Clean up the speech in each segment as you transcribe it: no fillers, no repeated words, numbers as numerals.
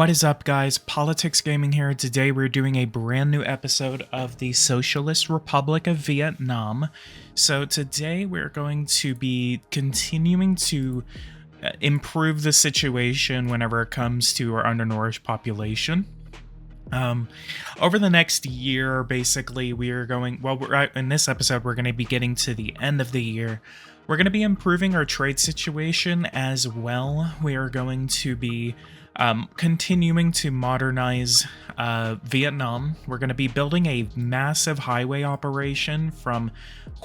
What is up, guys? PoliticsGaming here. Today we're doing a brand new episode of the Socialist Republic of Vietnam. So today we're going to be continuing to improve the situation whenever it comes to our undernourished population. Over the next year, basically, we are going, in this episode, we're going to be getting to the end of the year. We're going to be improving our trade situation as well. We are going to be continuing to modernize Vietnam. We're going to be building a massive highway operation from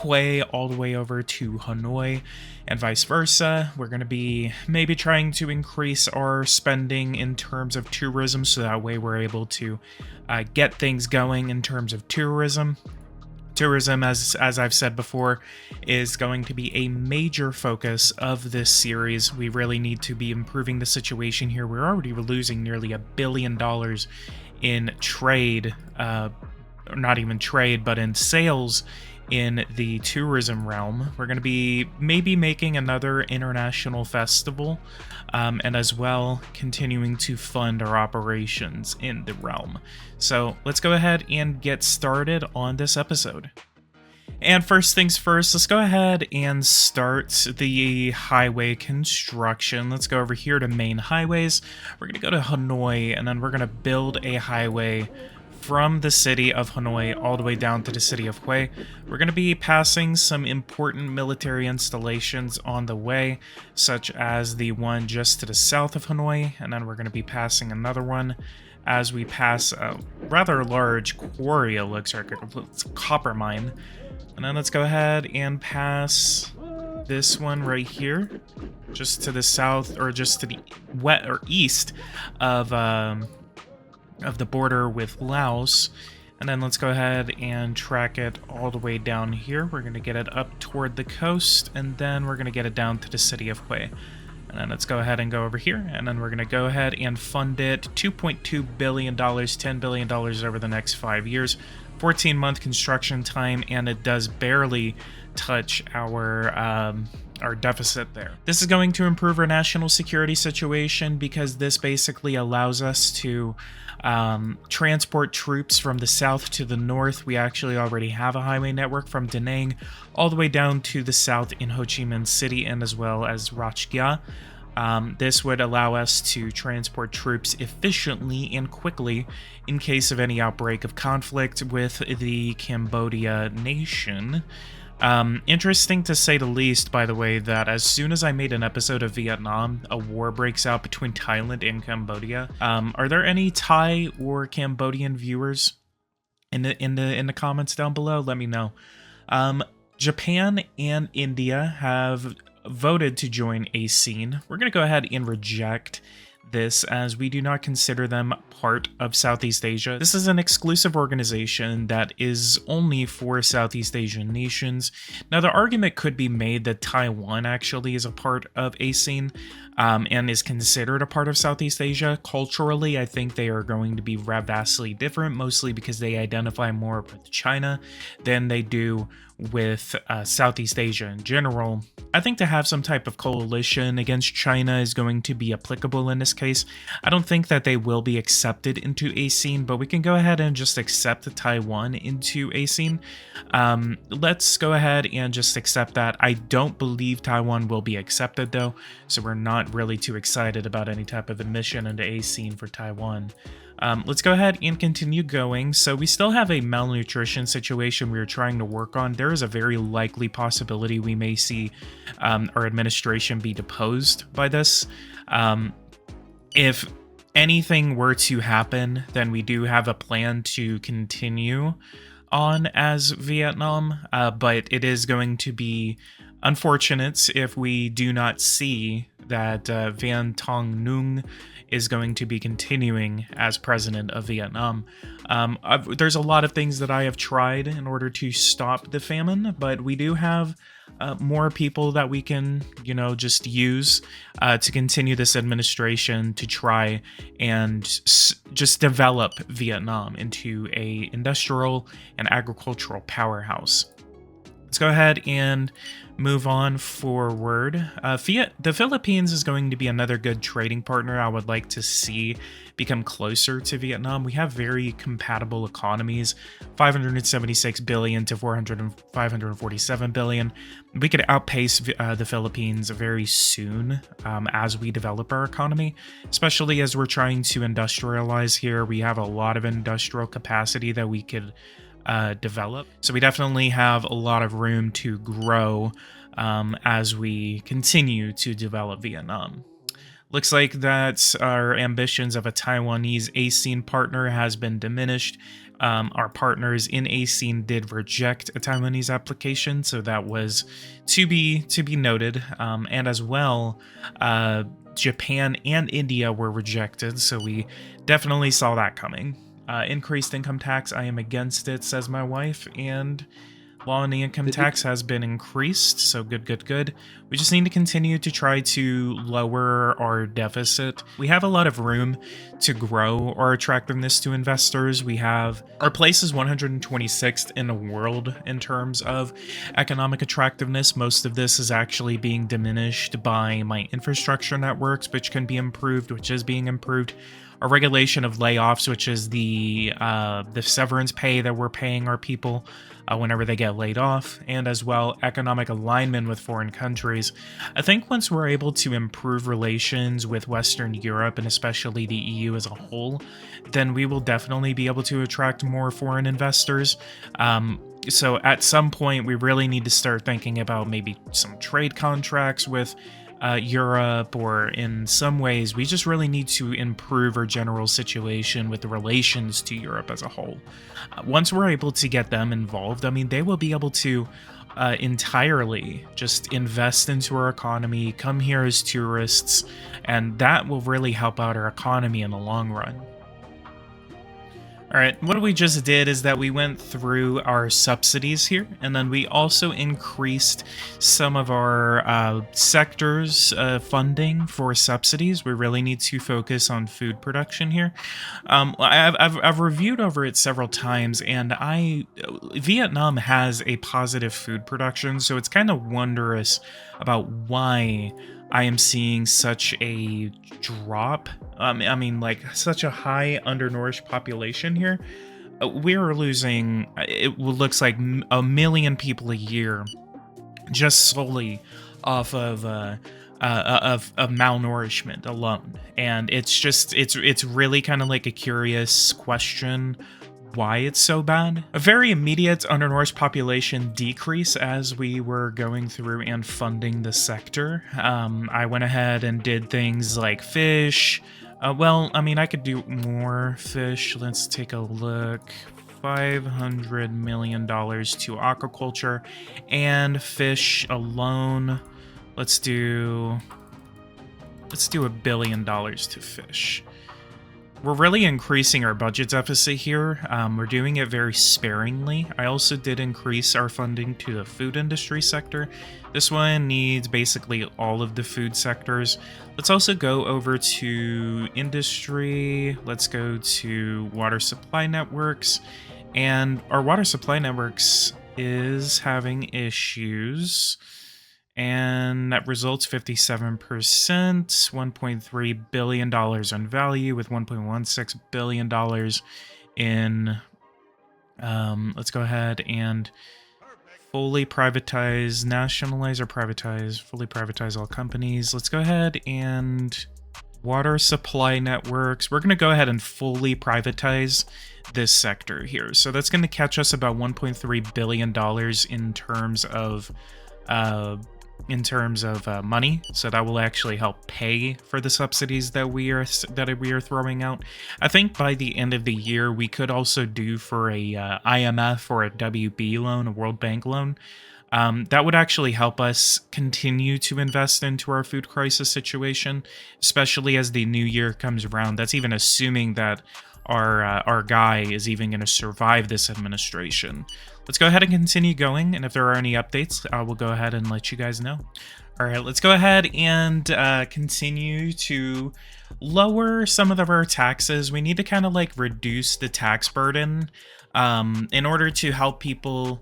Hue all the way over to Hanoi and vice versa. We're going to be maybe trying to increase our spending in terms of tourism, so that way we're able to get things going in terms of tourism. Tourism, as I've said before, is going to be a major focus of this series. We really need to be improving the situation here. We're already losing nearly $1 billion in trade, not even trade, but in sales in the tourism realm. We're going to be maybe making another international festival, and as well continuing to fund our operations in the realm. So let's go ahead and get started on this episode. And first things first, let's go ahead and start the highway construction. Let's go over here to main highways. We're going to go to Hanoi, and then we're going to build a highway from the city of Hanoi all the way down to the city of Hue. We're going to be passing some important military installations on the way, such as the one just to the south of Hanoi, and then we're going to be passing another one as we pass a rather large quarry, it looks like it's a copper mine. And then let's go ahead and pass this one right here, just to the south, or just to the east of the border with Laos. And then let's go ahead and track it all the way down here. We're going to get it up toward the coast, and then we're going to get it down to the city of Hue. And then let's go ahead and go over here, and then we're going to go ahead and fund it. $2.2 billion, $10 billion over the next 5 years, 14-month construction time, and it does barely touch our deficit there. This is going to improve our national security situation because this basically allows us to transport troops from the south to the north. We actually already have a highway network from Da Nang all the way down to the south in Ho Chi Minh City, and as well as Rach Gia. This would allow us to transport troops efficiently and quickly in case of any outbreak of conflict with the Cambodia nation. Interesting to say the least, by the way, that as soon as I made an episode of Vietnam, a war breaks out between Thailand and Cambodia. Are there any Thai or Cambodian viewers in the comments down below? Let me know. Japan and India have voted to join ASEAN. We're going to go ahead and reject this, as we do not consider them part of Southeast Asia. This is an exclusive organization that is only for Southeast Asian nations. Now, the argument could be made that Taiwan actually is a part of ASEAN, and is considered a part of Southeast Asia. Culturally, I think they are going to be vastly different, mostly because they identify more with China than they do with Southeast Asia in general. I think to have some type of coalition against China is going to be applicable in this case. I don't think that they will be accepted into ASEAN, but we can go ahead and just accept Taiwan into ASEAN. Let's go ahead and just accept that. I don't believe Taiwan will be accepted though, so we're not really too excited about any type of admission into ASEAN for Taiwan. Let's go ahead and continue going. So we still have a malnutrition situation we're trying to work on. There is a very likely possibility we may see our administration be deposed by this. If anything were to happen, then we do have a plan to continue on as Vietnam, but it is going to be unfortunate if we do not see that Van Tong Nung is going to be continuing as president of Vietnam. There's a lot of things that I have tried in order to stop the famine, but we do have more people that we can, just use to continue this administration to try and just develop Vietnam into a industrial and agricultural powerhouse. Let's go ahead and move on forward. The Philippines is going to be another good trading partner I would like to see become closer to Vietnam. We have very compatible economies, 576 billion to 547 billion. We could outpace the Philippines very soon as we develop our economy, especially as we're trying to industrialize here. We have a lot of industrial capacity that we could develop. So we definitely have a lot of room to grow as we continue to develop Vietnam. Looks like that our ambitions of a Taiwanese ASEAN partner has been diminished. Our partners in ASEAN did reject a Taiwanese application, so that was to be noted. And as well, Japan and India were rejected, so we definitely saw that coming. Increased income tax, I am against it, says my wife, and law on the income tax has been increased, so good. We just need to continue to try to lower our deficit. We have a lot of room to grow our attractiveness to investors. Our place is 126th in the world in terms of economic attractiveness. Most of this is actually being diminished by my infrastructure networks, which can be improved, which is being improved. Our regulation of layoffs, which is the severance pay that we're paying our people whenever they get laid off, and as well economic alignment with foreign countries. I think once we're able to improve relations with Western Europe and especially the EU as a whole, then we will definitely be able to attract more foreign investors. So at some point, we really need to start thinking about maybe some trade contracts with Europe, or in some ways we just really need to improve our general situation with the relations to Europe as a whole. Once we're able to get them involved, I mean, they will be able to entirely just invest into our economy, come here as tourists, and that will really help out our economy in the long run. All right, what we just did is that we went through our subsidies here, and then we also increased some of our sectors funding for subsidies. We really need to focus on food production here. I've reviewed over it several times, and Vietnam has a positive food production, so it's kind of wondrous about why I am seeing such a drop. I mean, like, such a high undernourished population here. We're losing, it looks like, 1 million people a year just solely off of malnourishment alone. And it's really kind of like a curious question why it's so bad. A very immediate undernourished population decrease as we were going through and funding the sector. I went ahead and did things like fish. Well, I mean, I could do more fish. Let's take a look. $500 million to aquaculture, and fish alone. Let's do $1 billion to fish. We're really increasing our budget deficit here. We're doing it very sparingly. I also did increase our funding to the food industry sector. This one needs basically all of the food sectors. Let's also go over to industry. Let's go to water supply networks. And our water supply networks is having issues. And that results 57%, $1.3 billion on value, with $1.16 billion in, let's go ahead and fully privatize, nationalize or privatize, fully privatize all companies. Let's go ahead and water supply networks. We're going to go ahead and fully privatize this sector here. So that's going to catch us about $1.3 billion in terms of money, so that will actually help pay for the subsidies that we are throwing out. I think by the end of the year we could also do for a IMF or a WB loan, a World Bank loan. That would actually help us continue to invest into our food crisis situation, especially as the new year comes around. That's even assuming that our guy is even going to survive this administration. Let's go ahead and continue going, and if there are any updates, I will go ahead and let you guys know. All right, let's go ahead and continue to lower some of our taxes. We need to kind of like reduce the tax burden in order to help people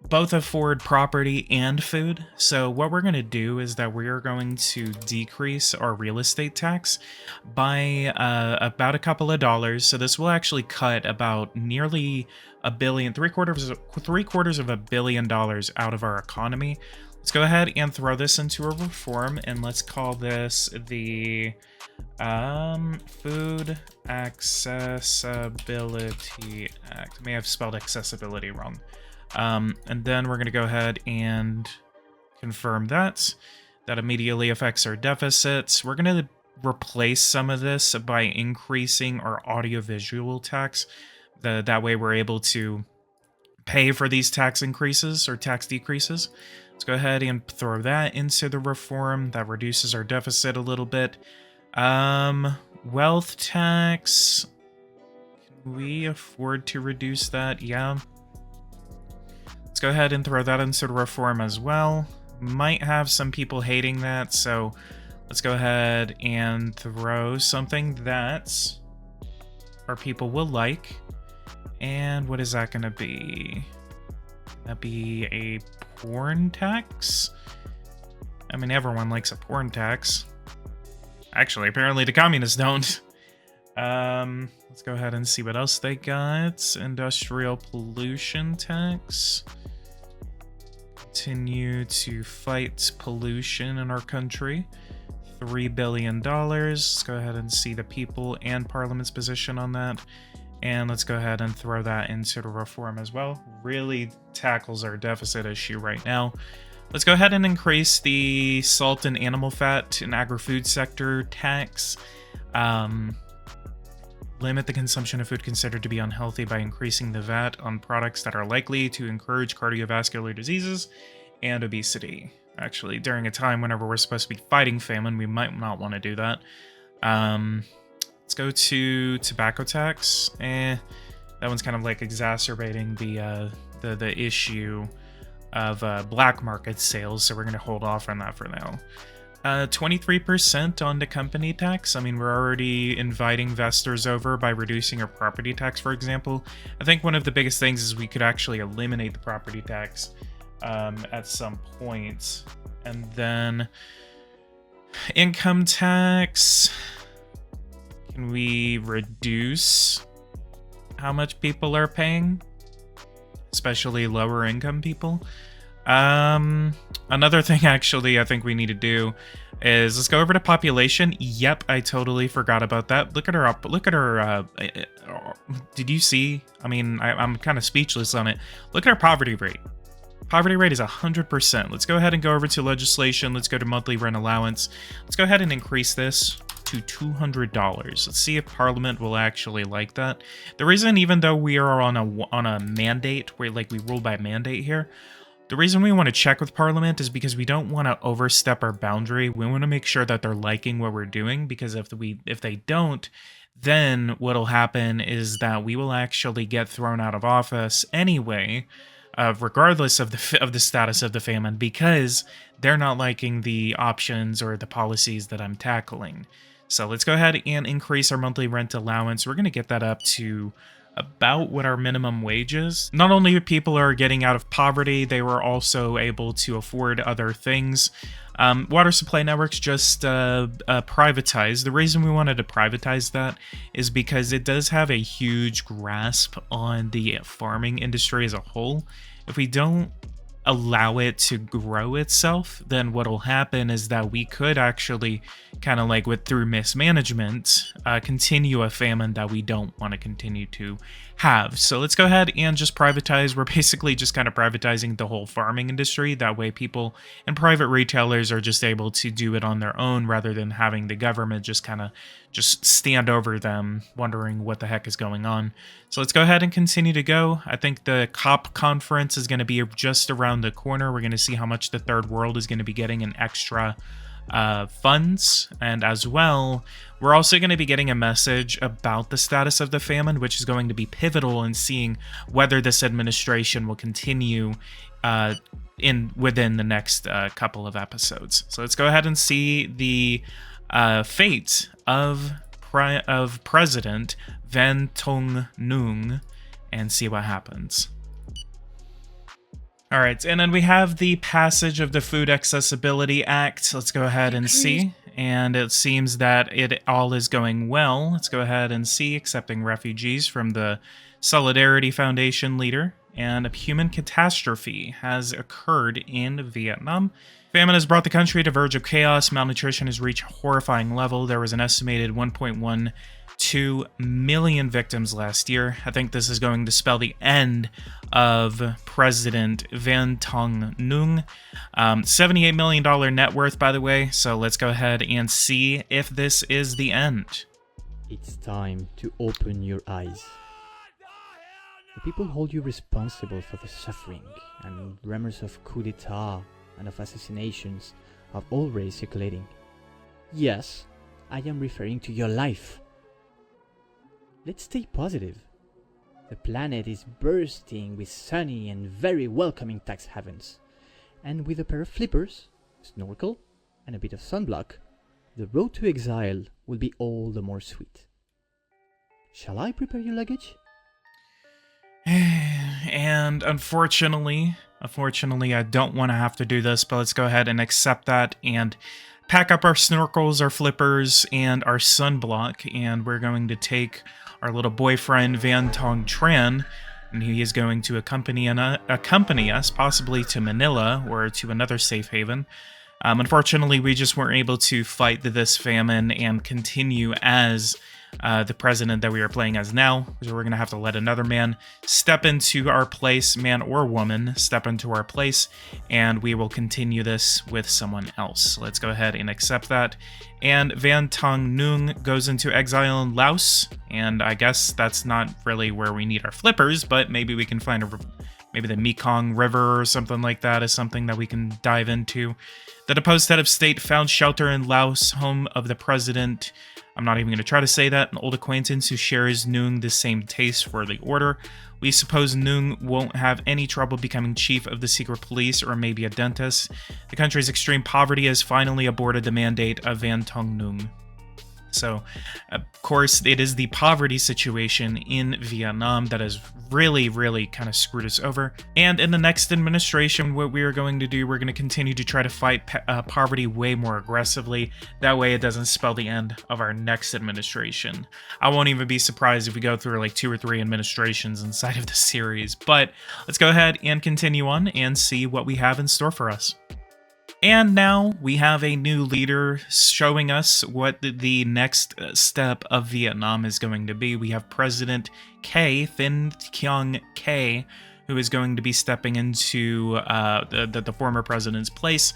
both afford property and food. So what we're going to do is that we are going to decrease our real estate tax by about a couple of dollars. So this will actually cut about nearly a billion, three quarters of a billion dollars out of our economy. Let's go ahead and throw this into a reform, and let's call this the Food Accessibility Act. I may have spelled accessibility wrong. And then we're going to go ahead and confirm that. That immediately affects our deficits. We're going to replace some of this by increasing our audiovisual tax. That way we're able to pay for these tax increases or tax decreases. Let's go ahead and throw that into the reform. That reduces our deficit a little bit. Wealth tax. Can we afford to reduce that? Yeah. Let's go ahead and throw that into the reform as well. Might have some people hating that, so let's go ahead and throw something that our people will like. And what is that going to be? That be a porn tax? I mean, everyone likes a porn tax. Actually, apparently the communists don't. Let's go ahead and see what else they got. Industrial pollution tax. Continue to fight pollution in our country. $3 billion. Let's go ahead and see the people and Parliament's position on that. And let's go ahead and throw that into the reform as well. Really tackles our deficit issue right now. Let's go ahead and increase the salt and animal fat and agri-food sector tax. Limit the consumption of food considered to be unhealthy by increasing the VAT on products that are likely to encourage cardiovascular diseases and obesity. Actually, during a time whenever we're supposed to be fighting famine, we might not want to do that. Let's go to tobacco tax. That one's kind of like exacerbating the issue of black market sales, so we're going to hold off on that for now. 23% on the company tax. I mean, we're already inviting investors over by reducing our property tax, for example. I think one of the biggest things is we could actually eliminate the property tax at some point. And then income tax. Can we reduce how much people are paying? Especially lower income people. Another thing actually I think we need to do is let's go over to population. Yep, I totally forgot about that. Look at our did you see? I mean, I'm kind of speechless on it. Look at our poverty rate. Poverty rate is 100%. Let's go ahead and go over to legislation. Let's go to monthly rent allowance. Let's go ahead and increase this to $200. Let's see if Parliament will actually like that. The reason, even though we are on a mandate, where like we rule by mandate here, the reason we want to check with Parliament is because we don't want to overstep our boundary. We want to make sure that they're liking what we're doing, because if they don't, then what'll happen is that we will actually get thrown out of office anyway, regardless of the status of the famine, because they're not liking the options or the policies that I'm tackling. So let's go ahead and increase our monthly rent allowance. We're going to get that up to about what our minimum wage is. Not only people are getting out of poverty, they were also able to afford other things. Water supply networks just privatized. The reason we wanted to privatize that is because it does have a huge grasp on the farming industry as a whole. If we don't allow it to grow itself, then what'll happen is that we could actually kind of like through mismanagement continue a famine that we don't want to continue to have. So let's go ahead and just privatize. We're basically just kind of privatizing the whole farming industry. That way people and private retailers are just able to do it on their own, rather than having the government just kind of just stand over them wondering what the heck is going on. So let's go ahead and continue to go. I think the COP conference is going to be just around the corner. We're going to see how much the third world is going to be getting in extra funds, and as well we're also going to be getting a message about the status of the famine, which is going to be pivotal in seeing whether this administration will continue within the next couple of episodes. So let's go ahead and see the fate of President Van Tong Nung and see what happens. All right, and then we have the passage of the Food Accessibility Act. Let's go ahead and see. And it seems that it all is going well. Let's go ahead and see. Accepting refugees from the Solidarity Foundation leader. And a human catastrophe has occurred in Vietnam. Famine has brought the country to verge of chaos. Malnutrition has reached a horrifying level. There was an estimated 1.12 million victims last year. I think this is going to spell the end of President Van Tong Nung. $78 million net worth, by the way. So let's go ahead and see if this is the end. It's time to open your eyes. The people hold you responsible for the suffering and rumors of coup d'etat and of assassinations are already circulating. Yes, I am referring to your life. Let's stay positive. The planet is bursting with sunny and very welcoming tax havens. And with a pair of flippers, snorkel, and a bit of sunblock, the road to exile will be all the more sweet. Shall I prepare your luggage? And unfortunately, I don't want to have to do this, but let's go ahead and accept that and pack up our snorkels, our flippers, and our sunblock, and we're going to take our little boyfriend Van Tong Tran, and he is going to accompany us possibly to Manila or to another safe haven. Unfortunately, we just weren't able to fight this famine and continue as the president that we are playing as now, so we're going to have to let another man step into our place, man or woman, step into our place, and we will continue this with someone else. Let's go ahead and accept that. And Van Tong Nung goes into exile in Laos, and I guess that's not really where we need our flippers, but maybe we can find maybe the Mekong River or something like that is something that we can dive into. The deposed head of state found shelter in Laos, home of the president. I'm not even going to try to say that. An old acquaintance who shares Nung the same taste for the order. We suppose Nung won't have any trouble becoming chief of the secret police or maybe a dentist. The country's extreme poverty has finally aborted the mandate of Van Tong Nung. So, of course, it is the poverty situation in Vietnam that has really, really kind of screwed us over. And in the next administration, what we are going to do, we're going to continue to try to fight poverty way more aggressively. That way it doesn't spell the end of our next administration. I won't even be surprised if we go through like 2 or 3 administrations inside of the series. But let's go ahead and continue on and see what we have in store for us. And now we have a new leader showing us what the next step of Vietnam is going to be. We have President K, Thin Kiong K, who is going to be stepping into the former president's place.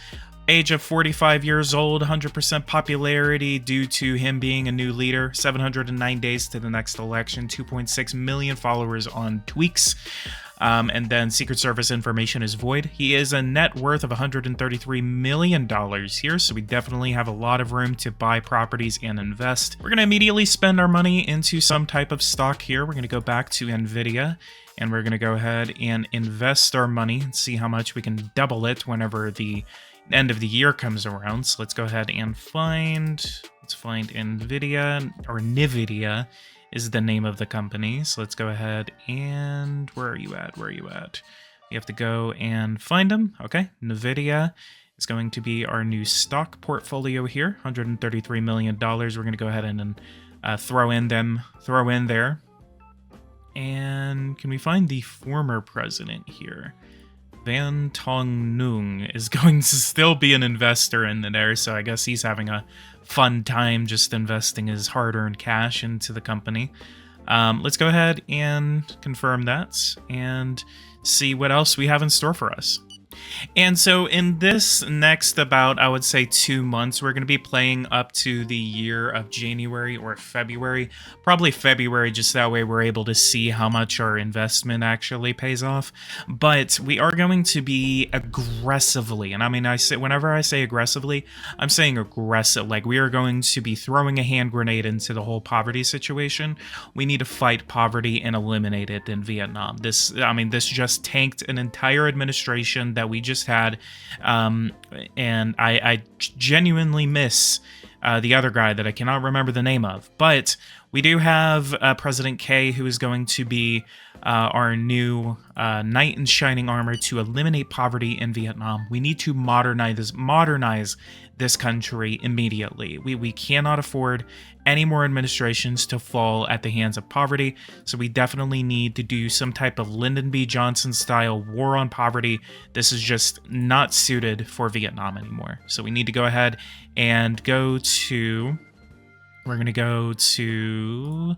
Age of 45 years old, 100% popularity due to him being a new leader. 709 days to the next election, 2.6 million followers on Tweaks. And then Secret Service information is void. He is a net worth of $133 million here, so we definitely have a lot of room to buy properties and invest. We're going to immediately spend our money into some type of stock here. We're going to go back to NVIDIA, and we're going to go ahead and invest our money and see how much we can double it whenever the end of the year comes around. So let's go ahead and find NVIDIA, or NVIDIA is the name of the company. So let's go ahead and where are you at? You have to go and find them. Okay, NVIDIA is going to be our new stock portfolio here. $133 million. We're going to go ahead and throw in there. And can we find the former president here? Van Tong Nung is going to still be an investor in there, so I guess he's having a fun time just investing his hard-earned cash into the company. Let's go ahead and confirm that and see what else we have in store for us. And so in this next about, I would say 2 months, we're going to be playing up to the year of January or February. Probably February, just that way we're able to see how much our investment actually pays off. But we are going to be aggressively, and I mean, whenever I say aggressively, I'm saying aggressive. Like, we are going to be throwing a hand grenade into the whole poverty situation. We need to fight poverty and eliminate it in Vietnam. This just tanked an entire administration that we just had, and I genuinely miss the other guy that I cannot remember the name of. But we do have President K, who is going to be our new knight in shining armor to eliminate poverty in Vietnam. We need to modernize this country immediately. We cannot afford any more administrations to fall at the hands of poverty, so we definitely need to do some type of Lyndon B. Johnson style war on poverty. This is just not suited for Vietnam anymore. So we need to go ahead and we're going to go to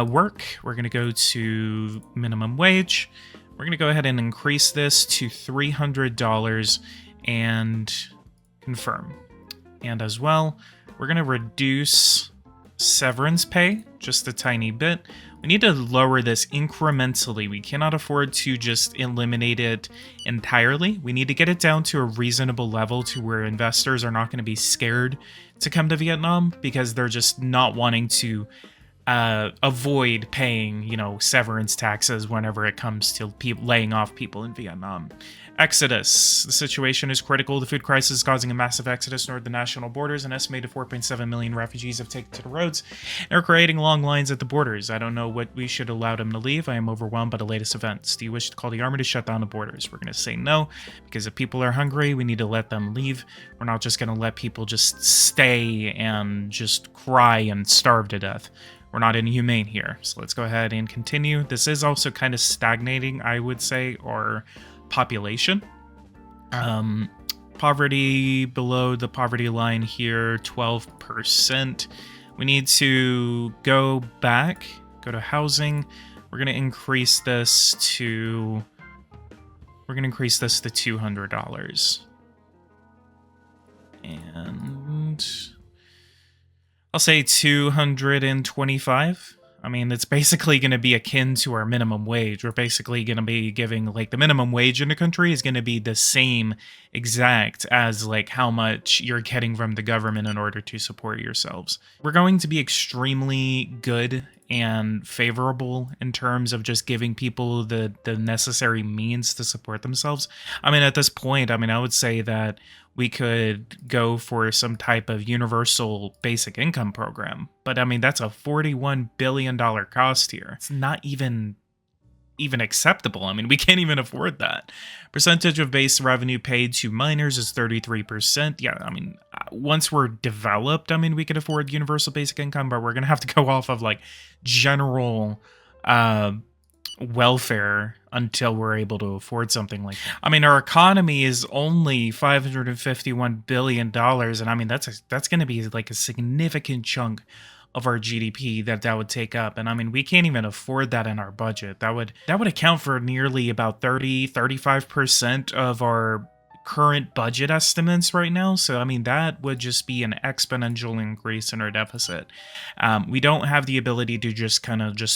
work. We're going to go to minimum wage. We're going to go ahead and increase this to $300 and confirm. And as well, we're going to reduce severance pay just a tiny bit. We need to lower this incrementally. We cannot afford to just eliminate it entirely. We need to get it down to a reasonable level to where investors are not going to be scared to come to Vietnam because they're just not wanting to avoid paying, severance taxes whenever it comes to laying off people in Vietnam. Exodus. The situation is critical. The food crisis is causing a massive exodus north of the national borders. An estimated 4.7 million refugees have taken to the roads and are creating long lines at the borders. I don't know what we should allow them to leave. I am overwhelmed by the latest events. Do you wish to call the army to shut down the borders? We're going to say no, because if people are hungry, we need to let them leave. We're not just going to let people just stay and just cry and starve to death. We're not inhumane here. So let's go ahead and continue. This is also kind of stagnating, I would say, our population. Poverty below the poverty line here, 12%. We need to go back, go to housing. We're going to increase this to $200. And I'll say 225. I mean, it's basically going to be akin to our minimum wage. We're basically going to be giving, the minimum wage in the country is going to be the same exact as, how much you're getting from the government in order to support yourselves. We're going to be extremely good and favorable in terms of just giving people the necessary means to support themselves. I mean, at this point, I would say that we could go for some type of universal basic income program. But that's a $41 billion cost here. It's not even acceptable. We can't even afford that. Percentage of base revenue paid to miners is 33%. Yeah, once we're developed, we can afford universal basic income, but we're going to have to go off of general welfare until we're able to afford something like that. Our economy is only $551 billion, and that's going to be a significant chunk of our GDP that would take up. And we can't even afford that in our budget. That would account for nearly about 35% of our current budget estimates right now. So that would just be an exponential increase in our deficit. We don't have the ability to just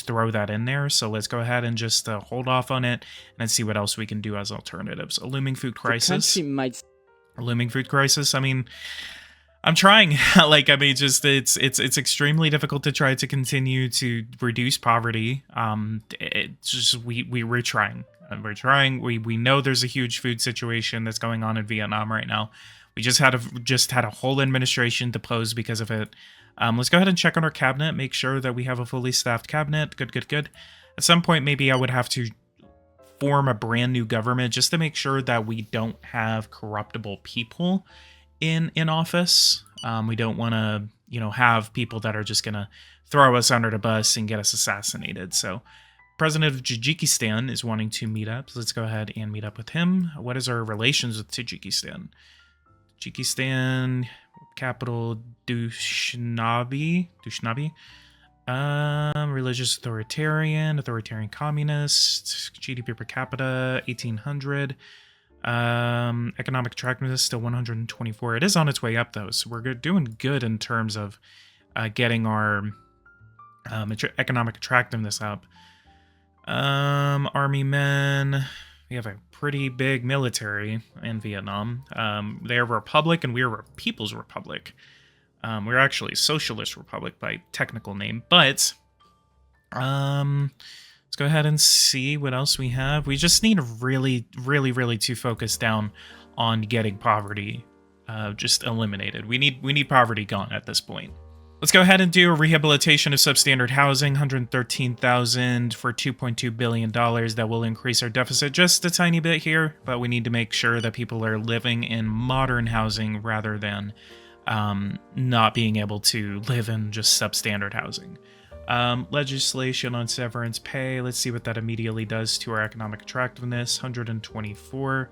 throw that in there. So let's go ahead and just hold off on it and see what else we can do as alternatives. A looming food crisis. A looming food crisis. I'm trying. It's extremely difficult to try to continue to reduce poverty. It's just we're trying. We're trying. We know there's a huge food situation that's going on in Vietnam right now. We just had a whole administration deposed because of it. Let's go ahead and check on our cabinet, make sure that we have a fully staffed cabinet. Good. At some point, maybe I would have to form a brand new government just to make sure that we don't have corruptible people in office. We don't want to, have people that are just gonna throw us under the bus and get us assassinated. So President of Tajikistan is wanting to meet up. So let's go ahead and meet up with him. What is our relations with Tajikistan? Tajikistan, capital Dushanbe. Religious authoritarian communist. GDP per capita 1800. Economic attractiveness still 124. It is on its way up though, so we're doing good in terms of getting our economic attractiveness up. Army men. We have a pretty big military in Vietnam. They're a republic and we're a People's Republic. We're actually a socialist republic by technical name, but let's go ahead and see what else we have. We just need really to focus down on getting poverty just eliminated. We need poverty gone at this point. Let's go ahead and do a rehabilitation of substandard housing, 113,000 for $2.2 billion. That will increase our deficit just a tiny bit here, but we need to make sure that people are living in modern housing rather than not being able to live in just substandard housing. Legislation on severance pay. Let's see what that immediately does to our economic attractiveness. 124.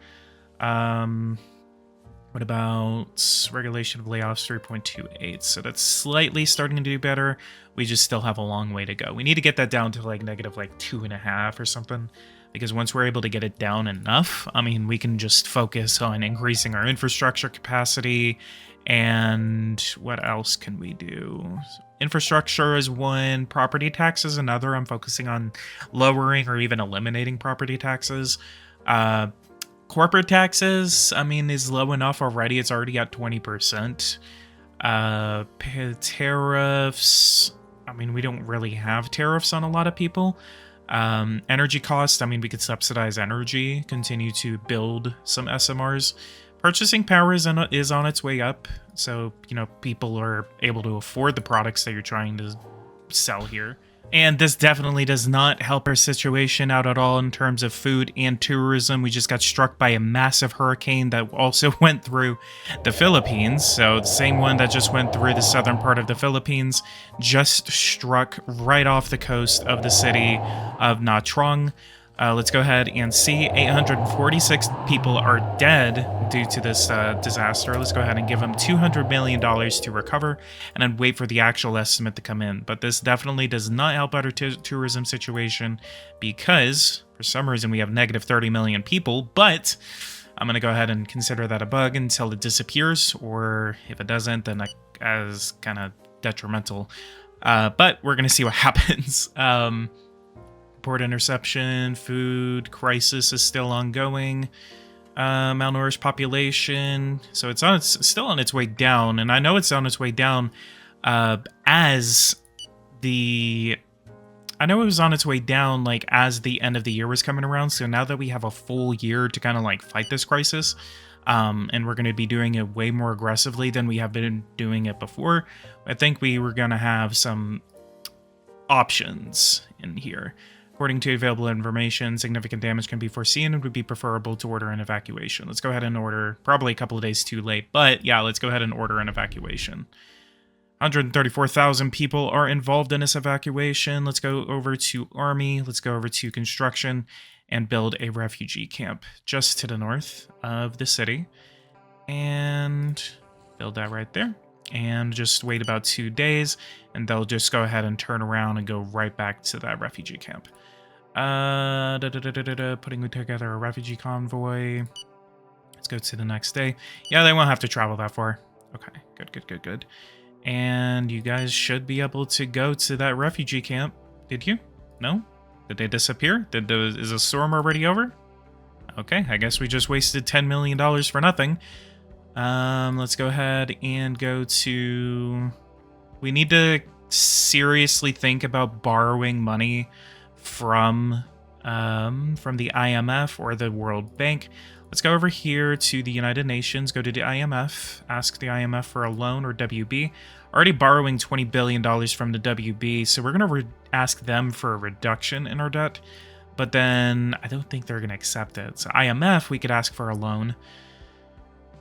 What about regulation of layoffs? 3.28. So that's slightly starting to do better. We just still have a long way to go. We need to get that down to like negative like 2.5 or something. Because once we're able to get it down enough, I mean, we can just focus on increasing our infrastructure capacity. And what else can we do? Infrastructure is one. Property tax is another. I'm focusing on lowering or even eliminating property taxes. Corporate taxes, I mean, is low enough already. It's already at 20%. Tariffs, I mean, we don't really have tariffs on a lot of people. Energy costs, I mean, we could subsidize energy, continue to build some SMRs. Purchasing power is on its way up. So, you know, people are able to afford the products that you're trying to sell here. And this definitely does not help our situation out at all in terms of food and tourism. We just got struck by a massive hurricane that also went through the Philippines. So the same one that just went through the southern part of the Philippines just struck right off the coast of the city of Nha Trang. Let's go ahead and see. 846 people are dead due to this disaster. Let's go ahead and give them $200 million to recover and then wait for the actual estimate to come in. But this definitely does not help out our tourism situation because for some reason we have negative 30 million people, but I'm going to go ahead and consider that a bug until it disappears, or if it doesn't, then as kind of detrimental. But we're going to see what happens. Port interception, food crisis is still ongoing. Malnourished population, so it's still on its way down, and I know it's on its way down as the end of the year was coming around. So now that we have a full year to kind of like fight this crisis, and we're going to be doing it way more aggressively than we have been doing it before, I think we were going to have some options in here. According to available information, significant damage can be foreseen and would be preferable to order an evacuation. Let's go ahead and order, probably a couple of days too late, but yeah, let's go ahead and order an evacuation. 134,000 people are involved in this evacuation. Let's go over to Army, let's go over to construction, and build a refugee camp just to the north of the city. And build that right there. And just wait about 2 days, and they'll just go ahead and turn around and go right back to that refugee camp. Putting together a refugee convoy. Let's go to the next day. Yeah, they won't have to travel that far. Okay, good. And you guys should be able to go to that refugee camp. Did you? No? Did they disappear? Is the storm already over? Okay, I guess we just wasted $10 million for nothing. Let's go ahead and go to... We need to seriously think about borrowing money from the IMF or the World Bank. Let's go over here to the United Nations, go to the IMF, ask the IMF for a loan, or WB. Already borrowing $20 billion from the WB, so we're going to ask them for a reduction in our debt, but then I don't think they're going to accept it. So IMF, we could ask for a loan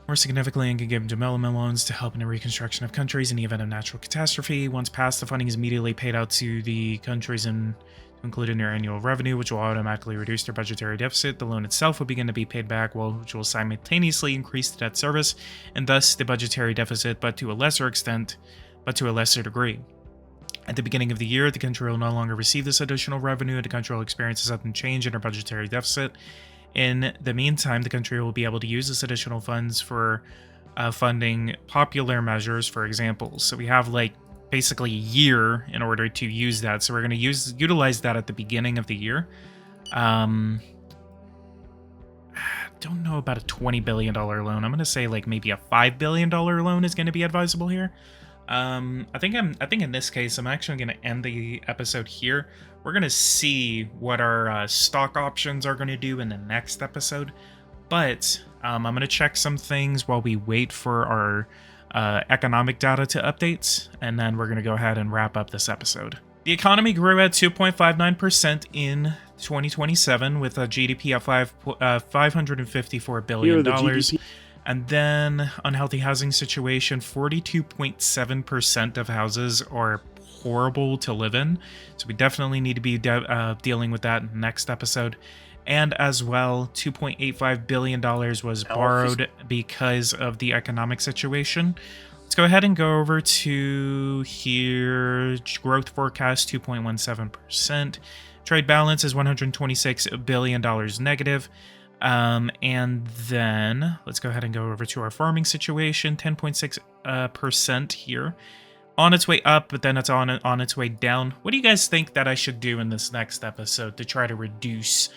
more significantly and can give development loans to help in the reconstruction of countries in the event of natural catastrophe. Once passed, the funding is immediately paid out to the countries and include in their annual revenue, which will automatically reduce their budgetary deficit. The loan itself will begin to be paid back, which will simultaneously increase the debt service and thus the budgetary deficit, but to a lesser degree. At the beginning of the year, the country will no longer receive this additional revenue, and the country will experience a sudden change in their budgetary deficit. In the meantime, the country will be able to use this additional funds for funding popular measures, for example. So we have like basically a year in order to use that. So we're going to utilize that at the beginning of the year. I don't know about a $20 billion loan. I'm going to say like maybe a $5 billion loan is going to be advisable here. I think in this case, I'm actually going to end the episode here. We're going to see what our stock options are going to do in the next episode. But I'm going to check some things while we wait for our economic data to update, and then we're going to go ahead and wrap up this episode. The economy grew at 2.59% in 2027 with a GDP of $554 billion. And then unhealthy housing situation, 42.7% of houses are horrible to live in. So we definitely need to be dealing with that in the next episode. And as well, $2.85 billion was borrowed because of the economic situation. Let's go ahead and go over to here. Growth forecast, 2.17%. Trade balance is $126 billion negative. And then let's go ahead and go over to our farming situation, 10.6% here. On its way up, but then it's on its way down. What do you guys think that I should do in this next episode to try to reduce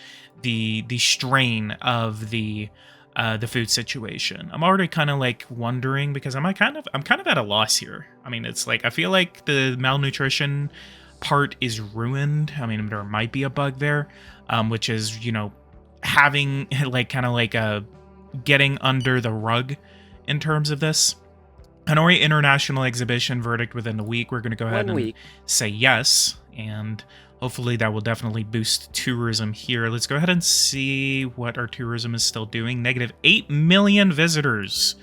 the strain of the food situation? I'm already kind of like wondering, because I'm kind of at a loss here. I mean, it's like I feel like the malnutrition part is ruined. I mean, there might be a bug there, which is, you know, having like kind of like a getting under the rug in terms of this. Hanoi International Exhibition verdict within the week. We're going to go ahead and say yes, and hopefully that will definitely boost tourism here. Let's go ahead and see what our tourism is still doing. Negative 8 million visitors.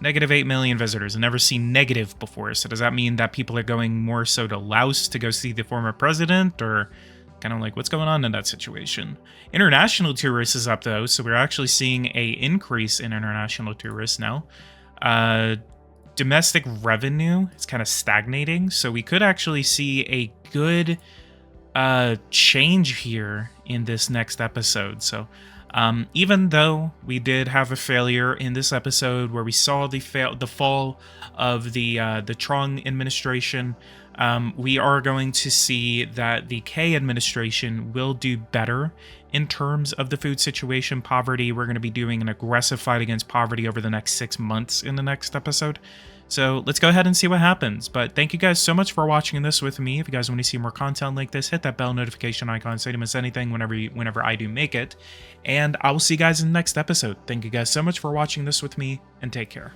Negative 8 million visitors. I've never seen negative before. So does that mean that people are going more so to Laos to go see the former president, or kind of like what's going on in that situation? International tourists is up though, so we're actually seeing a increase in international tourists now. Domestic revenue is kind of stagnating, so we could actually see a good change here in this next episode. So even though we did have a failure in this episode where we saw the fall of the Trong administration, we are going to see that the K administration will do better in terms of the food situation, poverty. We're going to be doing an aggressive fight against poverty over the next 6 months in the next episode. So let's go ahead and see what happens. But thank you guys so much for watching this with me. If you guys want to see more content like this, hit that bell notification icon so you don't miss anything whenever I do make it. And I will see you guys in the next episode. Thank you guys so much for watching this with me, and take care.